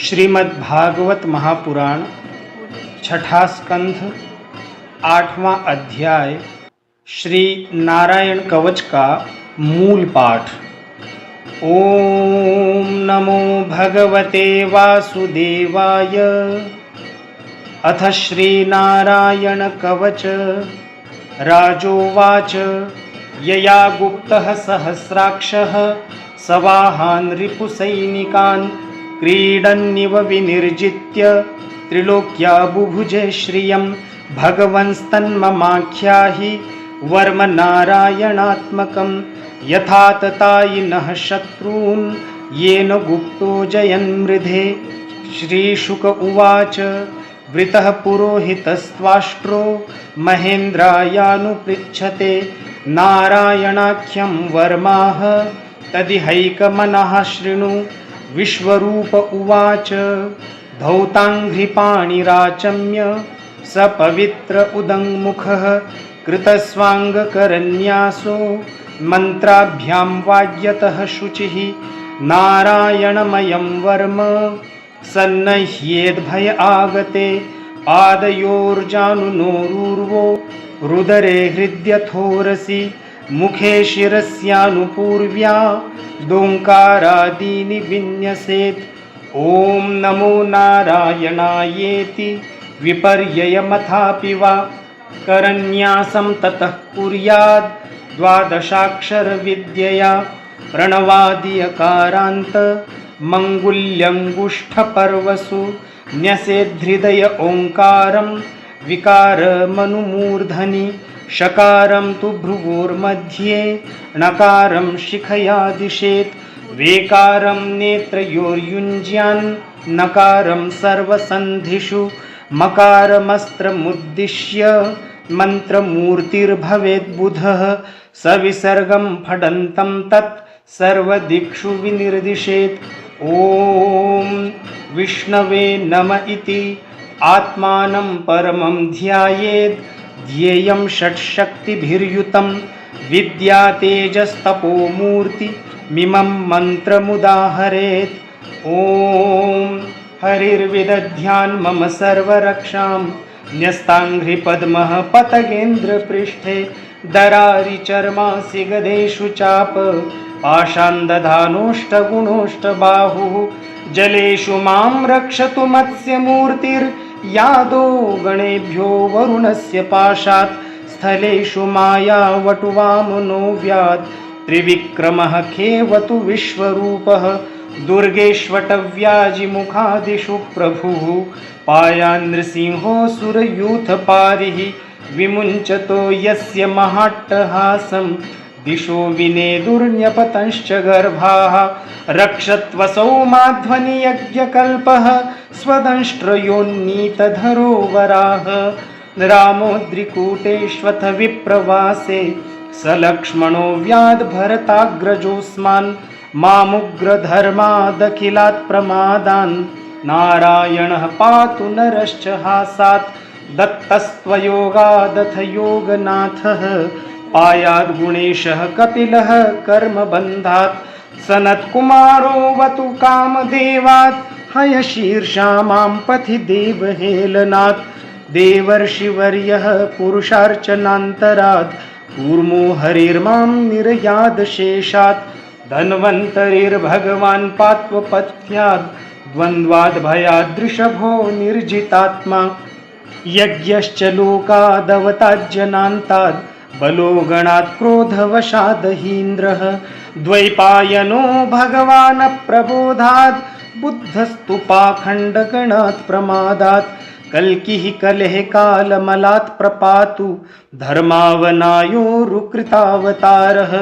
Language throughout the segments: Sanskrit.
श्रीमद्भागवत महापुराण छठा स्कंध 8वां अध्याय श्री नारायण कवच का मूल पाठ। ओम नमो भगवते वासुदेवाय। अथ श्री नारायण कवच। राजोवाच यया गुप्तः सहस्राक्षः सवाहान् रिपुसैनिकान् क्रीडन्निव विनिर्जित्य त्रिलोक्या बुभुजे श्रियं भगवंस्तन्ममाख्याहि वर्म नारायणात्मकं यथा ततायिनः शत्रून् येन गुप्तो जयन्मृधे। श्रीशुक उवाच वृतः पुरोहितस्त्वाष्ट्रो महेन्द्रायानुपृच्छते नारायणाख्यं वर्माः तदिहैकमनः शृणु। विश्वरूप उवाच धौताङ्घ्रिपाणिराचम्य स पवित्र उदङ्मुखः कृतस्वाङ्गकरन्यासो मन्त्राभ्यां वाग्यतः शुचिः नारायणमयं वर्म सन्नह्येद्भय आगते पादयोर्जानुनोरूर्वो रुदरे हृद्यथोरसि मुखे शिरस्यानुपूर्व्या दोङ्कारादीनि विन्यसेत्। ॐ नमो नारायणायेति विपर्ययमथापि वा करन्यासं ततः कुर्याद् द्वादशाक्षरविद्यया प्रणवादियकारान्त मङ्गुल्यङ्गुष्ठपर्वसु न्यसेद्धृदय ओङ्कारं विकारमनुमूर्धनि शकारं तु भ्रुवोर्मध्ये णकारं शिखया दिशेत् वेकारं नेत्रयोर्युञ्ज्यान् नकारं सर्वसन्धिषु मकारमस्त्रमुद्दिश्य मन्त्रमूर्तिर्भवेद्बुधः सविसर्गं फडन्तं तत् सर्वदिक्षु विनिर्दिशेत्। ॐ विष्णवे नम इति आत्मानं परमं ध्यायेत् ध्येयं षट्शक्तिभिर्युतं विद्या तेजस्तपोमूर्तिमिमं मन्त्रमुदाहरेत्। ॐ हरिर्विदध्यान् मम सर्वरक्षां न्यस्ताङ्घ्रिपद्मः पतगेन्द्रपृष्ठे दरारिचर्मासि गदेषु चाप पाषाण्दधानोष्टगुणोष्टबाहुः जलेषु मां रक्षतु मत्स्यमूर्तिर्यादो गणेभ्यो वरुणस्य पाशात् स्थलेषु मायावटुवामनो व्यात् त्रिविक्रमः खेवतु विश्वरूपः दुर्गेष्वटव्याजिमुखादिषु प्रभुः पायान्नृसिंहोऽसुरयूथपारिः विमुञ्चतो यस्य महाट्टहासं दिशो विनेदुर्न्यपतंश्च गर्भाः रक्षत्वसौ माध्वनियज्ञकल्पः स्वदंष्ट्रयोन्नीतधरो वराह रामोद्रिकूटेष्वथ विप्रवासे स लक्ष्मणो व्याद्भरताग्रजोऽस्मान् मामुग्रधर्मादखिलात् प्रमादान् नारायणः पातु नरश्च हासात् दत्तस्त्वयोगादथ योगनाथः पायाद् गुणेशः कपिलः कर्मबन्धात् सनत्कुमारोऽवतु कामदेवात् हयशीर्षा मां पथि देवहेलनात् देवर्षिवर्यः पुरुषार्चनान्तरात् कूर्मो हरिर्मां निर्यादशेषात् धन्वन्तरिर्भगवान् पात्वपथ्याद् द्वन्द्वाद् भयादृषभो निर्जितात्मा यज्ञश्च लोकादवताज्जनान्ताद् बलो गणात् क्रोधवशादहीन्द्रः द्वैपायनो भगवान् प्रबोधात् बुद्धस्तु पाखण्डगणात् प्रमादात् कल्किः कलेः कालमलात् प्रपातु धर्मावनायोरुकृतावतारः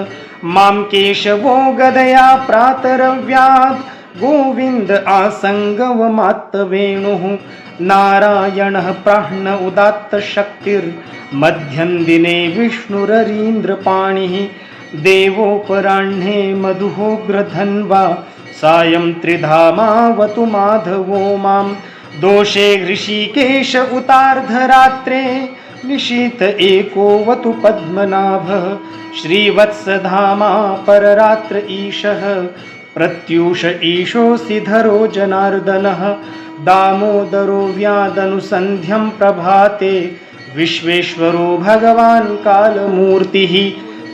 मां केशवो गदया प्रातरव्यात् गोविन्द आसङ्गवमात्तवेणुः नारायणः प्राह्न उदात्तशक्तिर्मध्यं दिने विष्णुररीन्द्रपाणिः देवोपराह्णे मधुहोग्रधन्वा सायं त्रिधामावतु माधवो मां दोषे ऋषिकेश उतार्धरात्रे निशीथ एकोवतु पद्मनाभः श्रीवत्सधामा पररात्र ईशः प्रत्यूष ईशोऽसि धरो जनार्दनः दामोदरो व्यादनुसन्ध्यं प्रभाते विश्वेश्वरो भगवान् कालमूर्तिः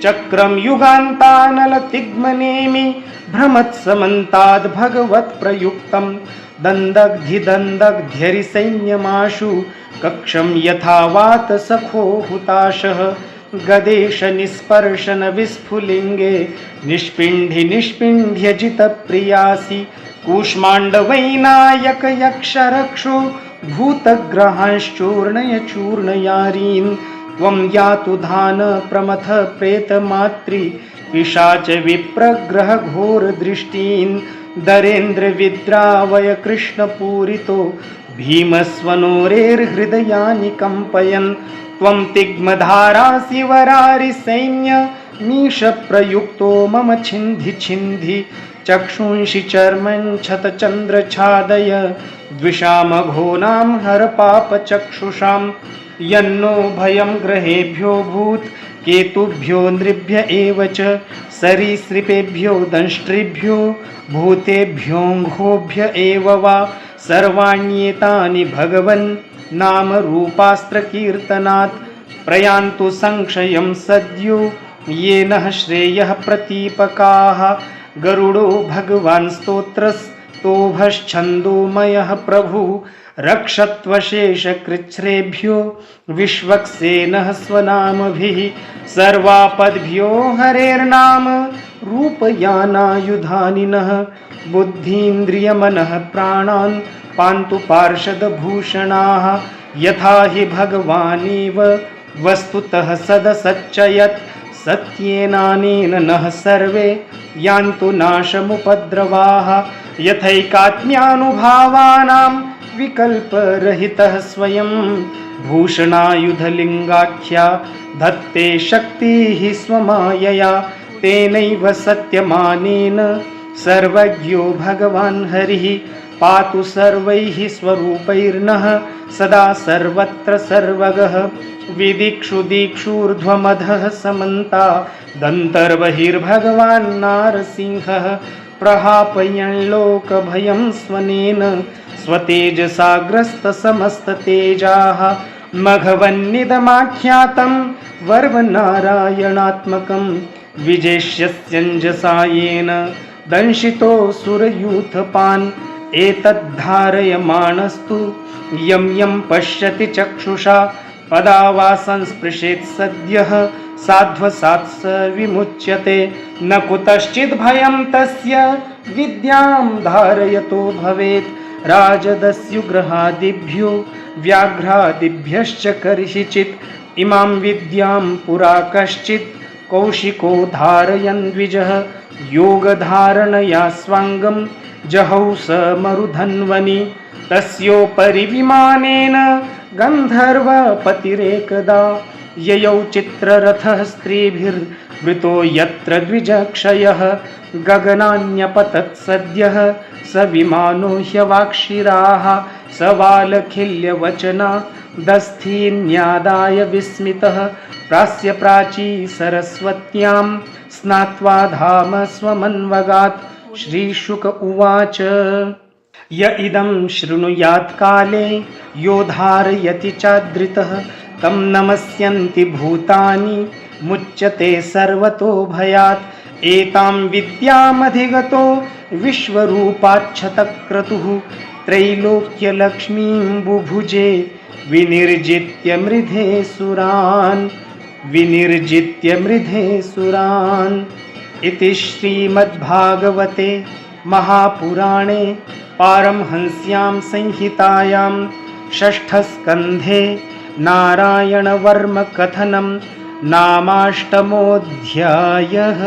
चक्रं युगान्तानलतिग्मनेमि भ्रमत्समन्ताद् भगवत्प्रयुक्तं दन्दग्धिदन्दग्ध्यरिसैन्यमाशु कक्षं यथा वातसखो हुताशः गदेश निस्पर्शन विस्फुलिङ्गे निष्पिण्ढ्यजितप्रियासि कूष्माण्डवैनायक यक्षरक्षो भूतग्रहांश्चूर्णय चूर्णयारीन् त्वं यातु धान प्रमथ प्रेतमात्री पिशाच विप्रग्रह घोरदृष्टीन् दरेन्द्र विद्रावय कृष्णपूरितो भीमस्वनोरेर्हृदयानि कम्पयन् त्वं तिग्मधारासि वरारिसैन्य मीशप्रयुक्तो मम छिन्धि छिन्धि चक्षुंषि चर्मञ्छतचन्द्रछादय द्विषामघोनां हरपापचक्षुषां यन्नो भयं ग्रहेभ्यो भूत् केतुभ्यो नृभ्य एव च सरीसृपेभ्यो दंष्ट्रिभ्यो भूतेभ्योऽङ्घोभ्य एव वा सर्वाण्येतानि भगवन् नामरूपास्त्रकीर्तनात् प्रयान्तु संक्षयं सद्यो येन श्रेयः प्रतीपकाः गरुडो भगवान् स्तोत्रस्तोभश्छन्दोमयः प्रभु रक्षत्वशेषकृच्छ्रेभ्यो विश्वक्सेनः स्वनामभिः सर्वापद्भ्यो हरेर्नाम रूपयानायुधानिनः बुद्धीन्द्रियमनः प्राणान् पान्तु पार्षदभूषणाः यथा हि भगवानेव वस्तुतः सदसच्चयत् सत्येनानेन नः सर्वे यान्तु नाशमुपद्रवाः यथैकात्म्यानुभावानां विकल्परहितः स्वयं भूषणायुधलिङ्गाख्या धत्ते शक्तिः स्वमायया तेनैव सत्यमानेन सर्वज्ञो भगवान् हरिः पातु सर्वैः स्वरूपैर्नः सदा सर्वत्र सर्वगः विदिक्षु दीक्षूर्ध्वमधः समन्ता दन्तर्बहिर्भगवान् नारसिंहः प्रहापयन् लोकभयं स्वनेन स्वतेजसाग्रस्तसमस्ततेजाः मघवन्निदमाख्यातं वर्वनारायणात्मकं विजेष्यस्यञ्जसायेन दंशितोऽसुरयूथपान् एतद्धारयमाणस्तु यं यं पश्यति चक्षुषा पदावासंस्पृशेत् सद्यः साध्वसात् स विमुच्यते न कुतश्चिद् भयं तस्य विद्यां धारयतो भवेत् राजदस्युग्रहादिभ्यो व्याघ्रादिभ्यश्च कर्हिचित् इमां विद्यां पुरा कश्चित् कौशिको धारयन् द्विजः योगधारणया स्वाङ्गं जहौ स मरुधन्वनि तस्योपरि विमानेन गन्धर्वपतिरेकदा ययौ चित्ररथः स्त्रीभिर्वृतो यत्र द्विजक्षयः गगनान्यपतत् सद्यः स विमानो ह्यवाक्षिराः स वालखिल्यवचना दस्थीन्यादाय विस्मितः प्रास्य प्राची सरस्वत्यां स्नात्वा धाम स्वमन्वगात् श्रीशुक उवाच य इदं शृणुयात् काले यो धारयति चादृतः तं नमस्यन्ति भूतानि मुच्यते सर्वतो भयात् एतां विद्यामधिगतो विश्वरूपाच्छतक्रतुः त्रैलोक्यलक्ष्मीं बुभुजे विनिर्जित्य मृधे सुरान् इति श्रीमद्भागवते महापुराणे पारमहंस्यां संहितायां षष्ठस्कन्धे नारायणवर्मकथनं नामाष्टमोऽध्यायः।